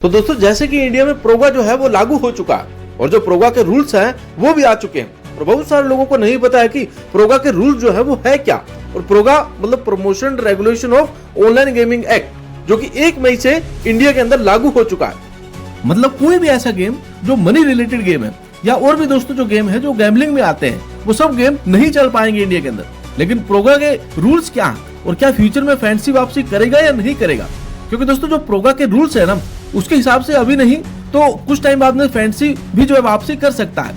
तो दोस्तों जैसे कि इंडिया में प्रोगा जो है वो लागू हो चुका है और जो प्रोगा के रूल्स हैं वो भी आ चुके हैं और बहुत सारे लोगों को नहीं पता है कि प्रोगा के रूल जो है वो है क्या। और प्रोगा मतलब promotion regulation of online gaming act, जो कि 1 मई से इंडिया के अंदर लागू हो चुका है। मतलब कोई भी ऐसा गेम जो मनी रिलेटेड गेम है या और भी दोस्तों जो गेम है जो गैम्बलिंग में आते हैं वो सब गेम नहीं चल पाएंगे इंडिया के अंदर। लेकिन प्रोगा के रूल्स क्या है और क्या फ्यूचर में फैंसी वापसी करेगा या नहीं करेगा, क्योंकि दोस्तों जो प्रोगा के रूल्स है ना उसके हिसाब से अभी नहीं तो कुछ टाइम बाद में फैंसी भी जो है वापसी कर सकता है।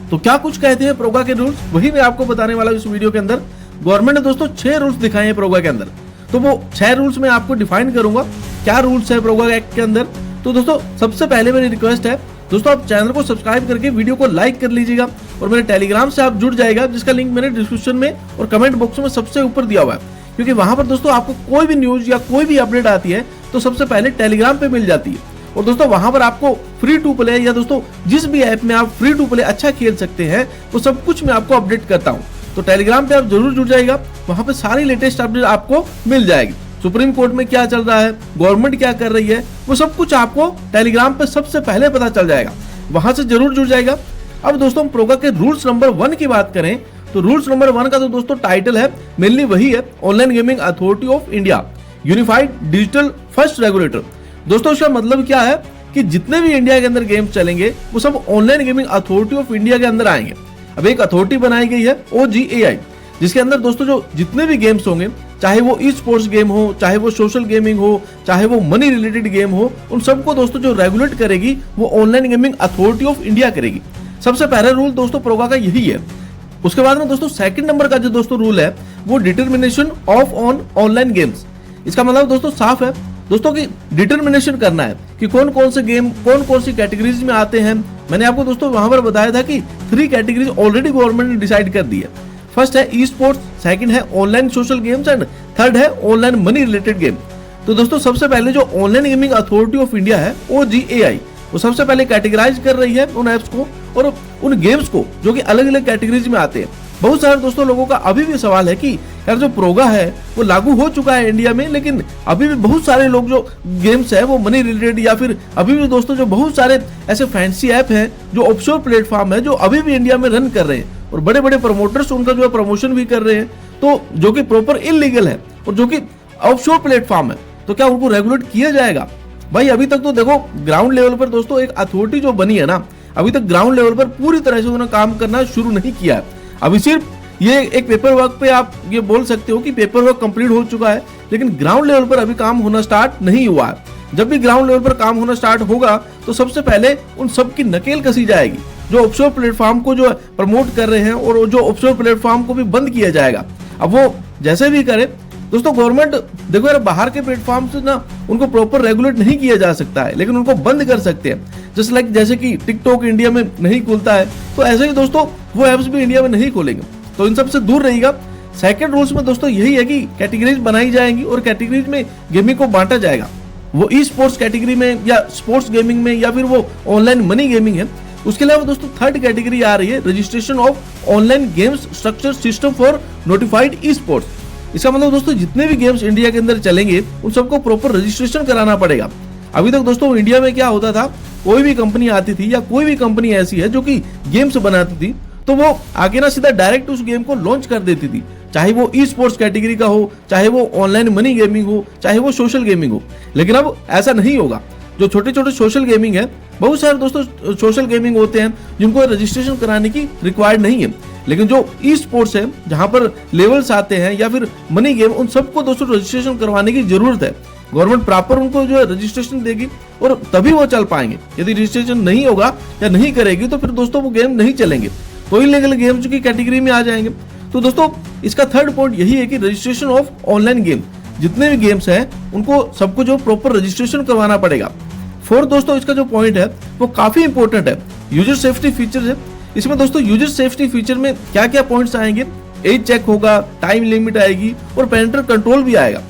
तो क्या कुछ कहते हैं प्रोगा के रूल्स, वही मैं आपको बताने वाला हूं इस वीडियो के अंदर। गवर्नमेंट ने दोस्तों 6 रूल्स दिखाए हैं प्रोगा के अंदर, तो वो 6 रूल्स मैं आपको डिफाइन करूंगा क्या रूल्स है प्रोगा एक्ट के अंदर। तो दोस्तों सबसे पहले मेरी रिक्वेस्ट है दोस्तों आप चैनल को सब्सक्राइब करके वीडियो को लाइक कर लीजिएगा और मेरे टेलीग्राम से आप जुड़ जाएगा, जिसका लिंक मैंने डिस्क्रिप्शन में और कमेंट बॉक्स में सबसे ऊपर दिया हुआ है, क्योंकि वहां पर दोस्तों आपको कोई भी न्यूज या कोई भी अपडेट आती है तो सबसे पहले टेलीग्राम पे मिल जाती है। और दोस्तों वहां पर आपको फ्री टू प्ले या दोस्तों जिस भी ऐप में आप फ्री टू प्ले अच्छा खेल सकते हैं वो सब कुछ मैं आपको अपडेट करता हूं। तो टेलीग्राम पे आप जरूर जुड़ जाएगा, वहां पे सारी लेटेस्ट अपडेट आपको मिल जाएगी। सुप्रीम कोर्ट में क्या चल रहा है, गवर्नमेंट क्या कर रही है, वो सब कुछ आपको टेलीग्राम पे सबसे पहले पता चल जाएगा, वहां से जरूर जुड़ जाएगा। अब दोस्तों हम प्रोगा के रूल्स नंबर 1 की बात करें तो रूल्स नंबर 1 का तो दोस्तों टाइटल है मेनली वही है, online gaming authority of India unified digital first regulator. दोस्तों इसका मतलब क्या है कि जितने भी इंडिया के अंदर गेम्स चलेंगे वो सब online gaming authority of India के अंदर आएंगे। अब एक अथॉरिटी बनाई गई है OGAI, जिसके अंदर दोस्तों जो जितने भी गेम्स होंगे, चाहे वो ई स्पोर्ट्स गेम हो, चाहे वो सोशल गेमिंग हो, चाहे वो मनी रिलेटेड गेम हो, उन सबको दोस्तों जो रेगुलेट करेगी वो online gaming authority of India करेगी। सबसे पहला रूल दोस्तों प्रोगा का यही है। उसके बाद में दोस्तों सेकंड नंबर का जो दोस्तों रूल है वो determination of on online games. इसका मतलब दोस्तों साफ है दोस्तों की डिटर्मिनेशन करना है कि कौन कौन से गेम कौन कौन सी कैटेगरीज में आते हैं। मैंने आपको दोस्तों वहां पर बताया था कि 3 कैटेगरीज ऑलरेडी गवर्नमेंट ने डिसाइड कर दी है। फर्स्ट है ई स्पोर्ट्स, सेकंड है online social games and third है ऑनलाइन मनी रिलेटेड गेम। तो दोस्तों सबसे पहले जो online gaming authority of India है OGAI, वो सबसे पहले कैटेगराइज कर रही है उन एप्स को और उन गेम्स को जो कि अलग अलग कैटेगरीज में आते हैं। बहुत सारे दोस्तों लोगों का अभी भी सवाल है कि यार जो प्रोगा है वो लागू हो चुका है इंडिया में, लेकिन अभी भी बहुत सारे लोग जो गेम्स है वो मनी रिलेटेड या फिर अभी भी दोस्तों जो बहुत सारे ऐसे फैंसी ऐप हैं जो ऑफशोर प्लेटफॉर्म है जो अभी भी इंडिया में रन कर रहे हैं और बड़े बड़े प्रमोटर्स उनका जो है प्रमोशन भी कर रहे हैं, तो जो कि प्रॉपर इलीगल है और जो कि ऑफशोर प्लेटफॉर्म है, तो क्या उनको रेगुलेट किया जाएगा? भाई अभी तक तो देखो ग्राउंड लेवल पर दोस्तों एक अथॉरिटी जो बनी है ना, अभी तक ग्राउंड लेवल पर पूरी तरह से उन्होंने काम करना शुरू नहीं किया है। अभी सिर्फ ये एक पेपर वर्क पे आप ये बोल सकते हो कि पेपर वर्क कंप्लीट हो चुका है, लेकिन ग्राउंड लेवल पर अभी काम होना स्टार्ट नहीं हुआ है। जब भी ग्राउंड लेवल पर काम होना स्टार्ट होगा तो सबसे पहले उन सब की नकेल कसी जाएगी जो ऑफशोर प्लेटफॉर्म को जो प्रमोट कर रहे हैं और जो ऑफशोर प्लेटफॉर्म को भी बंद किया जाएगा। अब वो जैसे भी करे दोस्तों, गवर्नमेंट देखो यार बाहर के प्लेटफॉर्म से ना उनको प्रॉपर रेगुलेट नहीं किया जा सकता है, लेकिन उनको बंद कर सकते हैं। जस्ट लाइक जैसे कि टिकटॉक इंडिया में नहीं खुलता है, तो ऐसे ही दोस्तों वो एप्स भी इंडिया में नहीं खोलेंगे, तो इन सब से दूर रहिएगा। सेकंड रूल्स में दोस्तों यही है कि कैटेगरीज बनाई जाएंगी और कैटेगरीज में गेमिंग को बांटा जाएगा। वो ई स्पोर्ट्स कैटेगरी में या स्पोर्ट्स गेमिंग में या फिर वो ऑनलाइन मनी गेमिंग है। उसके अलावा दोस्तों थर्ड कैटेगरी आ रही है registration of online games structure system for notified e sports. इसका मतलब दोस्तों जितने भी गेम्स इंडिया के अंदर चलेंगे उन सबको प्रॉपर रजिस्ट्रेशन कराना पड़ेगा। अभी तक दोस्तों इंडिया में क्या होता था, कोई भी कंपनी आती थी या कोई भी कंपनी ऐसी है जो कि गेम्स बनाती थी तो वो आगे ना सीधा डायरेक्ट उस गेम को लॉन्च कर देती थी, चाहे वो ई स्पोर्ट्स कैटेगरी का हो, चाहे वो ऑनलाइन मनी गेमिंग हो, चाहे वो सोशल गेमिंग हो। लेकिन अब ऐसा नहीं होगा। जो छोटे छोटे सोशल गेमिंग है, बहुत सारे दोस्तों सोशल गेमिंग होते हैं जिनको रजिस्ट्रेशन कराने की रिक्वायर्ड नहीं है, लेकिन जो ई स्पोर्ट्स है जहां पर लेवल्स आते हैं या फिर मनी गेम, उन सबको दोस्तों रजिस्ट्रेशन करवाने की जरूरत है। गवर्नमेंट प्रॉपर उनको जो है रजिस्ट्रेशन देगी और तभी वो चल पाएंगे। यदि रजिस्ट्रेशन नहीं होगा या नहीं करेगी तो फिर दोस्तों वो गेम नहीं चलेंगे, तो इलीगल गेम्स की कैटेगरी में आ जाएंगे। तो दोस्तों इसका थर्ड पॉइंट यही है कि रजिस्ट्रेशन ऑफ ऑनलाइन गेम, जितने भी गेम्स हैं उनको सबको जो प्रॉपर रजिस्ट्रेशन करवाना पड़ेगा। फोर्थ दोस्तों इसका जो पॉइंट है वो काफी इंपॉर्टेंट है, यूजर सेफ्टी फीचर है। इसमें दोस्तों यूजर सेफ्टी फीचर में क्या क्या पॉइंट्स आएंगे, एज चेक होगा, टाइम लिमिट आएगी और पेरेंटल कंट्रोल भी आएगा।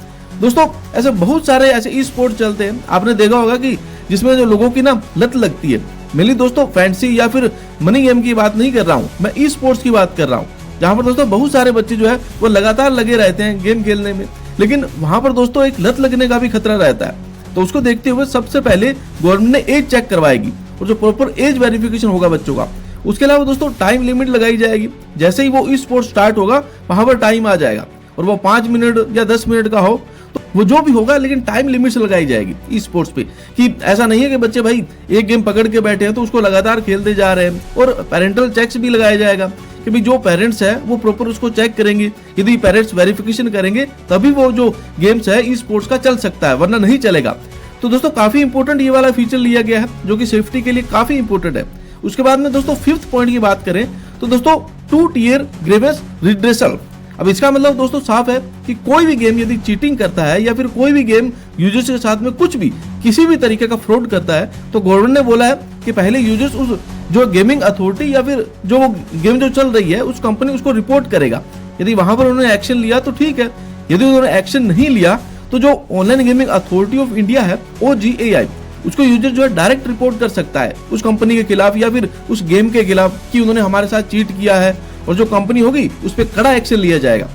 दोस्तों ऐसे बहुत सारे ऐसे ई स्पोर्ट्स चलते हैं, आपने देखा होगा कि जिसमें जो लोगों की ना लत लगती है। मेनली दोस्तों फैंसी या फिर मनी गेम की बात नहीं कर रहा हूँ, मैं ई स्पोर्ट्स की बात कर रहा हूँ, जहाँ पर दोस्तों बहुत सारे बच्चे जो है वो लगातार लगे रहते हैं गेम खेलने में, लेकिन वहां पर दोस्तों एक लत लगने का भी खतरा रहता है। तो उसको देखते हुए सबसे पहले गवर्नमेंट ने एज चेक करवाएगी और जो प्रॉपर एज वेरिफिकेशन होगा बच्चों का। उसके अलावा दोस्तों टाइम लिमिट लगाई जाएगी, जैसे ही वो ई स्पोर्ट्स स्टार्ट होगा वहां पर टाइम आ जाएगा, और वो 5 मिनट या 10 मिनट का हो तो वो जो भी होगा, लेकिन टाइम लिमिट लगाई जाएगी ई स्पोर्ट्स पे, कि ऐसा नहीं है कि बच्चे भाई एक गेम पकड़ के बैठे हैं तो उसको लगातार खेलते जा रहे हैं। और पेरेंटल चेक्स भी लगाया जाएगा कि भाई जो पेरेंट्स है वो प्रॉपर उसको चेक करेंगे, यदि पेरेंट्स वेरिफिकेशन करेंगे तभी वो जो गेम्स है ई स्पोर्ट्स का चल सकता है, वरना नहीं चलेगा। तो दोस्तों काफी इंपॉर्टेंट ये वाला फीचर लिया गया है जो कि सेफ्टी के लिए काफी इंपॉर्टेंट है। उसके बाद में दोस्तों 5th पॉइंट की बात करें तो दोस्तों 2 टियर ग्रीवेंस रिड्रेसल। अब इसका मतलब दोस्तों साफ है कि कोई भी गेम यदि चीटिंग करता है या फिर कोई भी गेम यूजर्स के साथ में कुछ भी किसी भी तरीके का फ्रॉड करता है, तो गवर्नमेंट ने बोला है कि पहले यूजर्स उस जो गेमिंग अथॉरिटी या फिर जो गेम जो चल रही है उस कंपनी उसको रिपोर्ट करेगा। यदि वहां पर उन्होंने एक्शन लिया तो ठीक है, यदि उन्होंने एक्शन नहीं लिया तो जो online gaming authority of India है OGAI, उसको यूजर जो है डायरेक्ट रिपोर्ट कर सकता है उस कंपनी के खिलाफ या फिर उस गेम के खिलाफ कि उन्होंने हमारे साथ चीट किया है, और जो कंपनी होगी उस पर कड़ा एक्शन लिया जाएगा।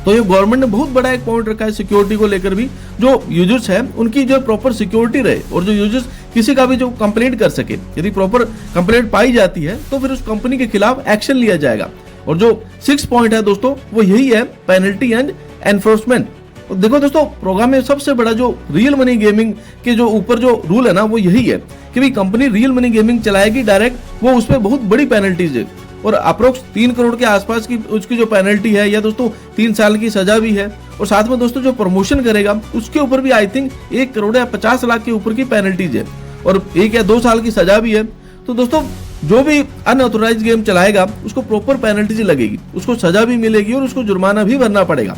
तो ये गवर्नमेंट ने बहुत बड़ा एक पॉइंट रखा है सिक्योरिटी को लेकर भी, जो यूजर्स है उनकी जो प्रॉपर सिक्योरिटी रहे और जो यूजर्स किसी का भी जो कंप्लेंट कर सके, यदि प्रॉपर कंप्लेंट पाई जाती है तो फिर उस कंपनी के खिलाफ एक्शन लिया जाएगा। और जो 6th पॉइंट है दोस्तों वो यही है, पेनल्टी एंड एनफोर्समेंट। देखो दोस्तों प्रोग्राम में सबसे बड़ा जो रियल मनी गेमिंग के जो ऊपर जो रूल है ना वो यही है कि भाई कंपनी रियल मनी गेमिंग चलाएगी डायरेक्ट, वो उस पर बहुत बड़ी पेनल्टीज है, और अप्रोक्स 3 करोड़ के आसपास की उसकी जो पेनल्टी है, या दोस्तों 3 साल की सजा भी है। और साथ में दोस्तों जो प्रमोशन करेगा उसके ऊपर भी आई थिंक 1 करोड़ या 50 लाख के ऊपर की पेनल्टीज है, और 1 या 2 साल की सजा भी है। तो दोस्तों जो भी अनऑथोराइज गेम चलाएगा उसको प्रॉपर पेनल्टीज लगेगी, उसको सजा भी मिलेगी और उसको जुर्माना भी भरना पड़ेगा।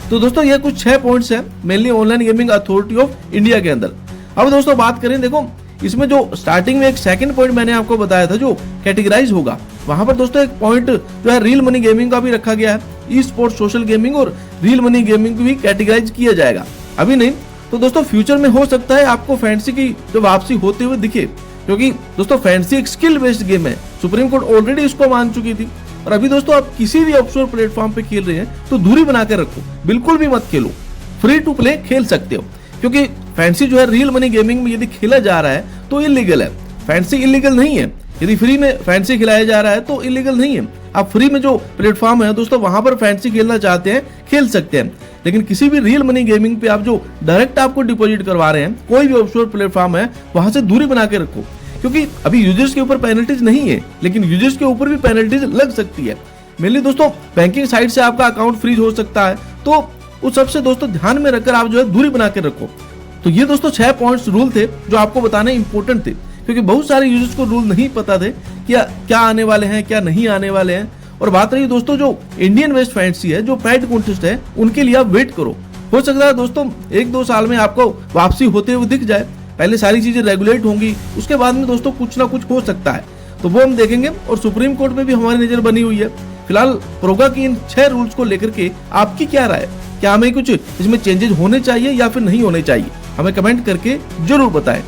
तो दोस्तों ये कुछ 6 पॉइंट्स हैं mainly online gaming authority of India के अंदर। अब दोस्तों बात करें, देखो इसमें जो स्टार्टिंग में एक 2nd पॉइंट मैंने आपको बताया था जो कैटेगराइज होगा, वहां पर दोस्तों एक पॉइंट जो है रियल मनी गेमिंग का भी रखा गया है। ई स्पोर्ट्स, सोशल गेमिंग और रियल मनी गेमिंग को भी कैटेगराइज किया जाएगा, अभी नहीं तो दोस्तों फ्यूचर में हो सकता है आपको फैंसी की जो वापसी होते हुए दिखे, क्योंकि दोस्तों फैंसी एक स्किल बेस्ड गेम है, सुप्रीम कोर्ट ऑलरेडी इसको मान चुकी थी। और अभी दोस्तों आप किसी भी ऑफशोर प्लेटफॉर्म पे खेल रहे हैं तो दूरी बनाकर रखो, बिल्कुल भी मत खेलो, फ्री टू प्ले खेल सकते हो, क्योंकि फैंसी जो है रियल मनी गेमिंग में यदि खेला जा रहा है तो इलीगल है। फैंसी इलीगल नहीं है, यदि फ्री में फैंसी खिलाया जा रहा है तो इलीगल नहीं है। आप फ्री में जो प्लेटफॉर्म है दोस्तों वहां पर फैंसी खेलना चाहते हैं खेल सकते हैं, लेकिन किसी भी रियल मनी गेमिंग पे आप जो डायरेक्ट आपको डिपॉजिट करवा रहे हैं, कोई भी ऑफशोर प्लेटफॉर्म है, वहां से दूरी बना के रखो, क्योंकि अभी यूजर्स के ऊपर पेनल्टीज नहीं है, लेकिन यूजर्स के ऊपर भी पेनल्टीज लग सकती है। मेनली दोस्तों बैंकिंग साइट से आपका अकाउंट फ्रीज हो सकता है, तो उस सबसे दोस्तों ध्यान में रखकर आप जो है दूरी बना के रखो। तो ये दोस्तों 6 पॉइंट्स रूल थे जो आपको बताने इंपॉर्टेंट थे, क्योंकि बहुत सारे यूजर्स को रूल नहीं पता थे कि क्या आने वाले हैं क्या नहीं आने वाले हैं। और बात रही दोस्तों जो इंडियन वेस्ट फैंसी है, जो प्राइड कॉन्टेस्ट है, उनके लिए आप वेट करो, हो सकता है दोस्तों 1-2 साल में आपको वापसी होते हुए दिख जाए। पहले सारी चीजें रेगुलेट होंगी, उसके बाद में दोस्तों कुछ ना कुछ हो सकता है, तो वो हम देखेंगे। और सुप्रीम कोर्ट में भी हमारी नजर बनी हुई है। फिलहाल प्रोगा की इन 6 रूल्स को लेकर के आपकी क्या राय है? क्या हमें कुछ इसमें चेंजेस होने चाहिए या फिर नहीं होने चाहिए? हमें कमेंट करके जरूर बताएं।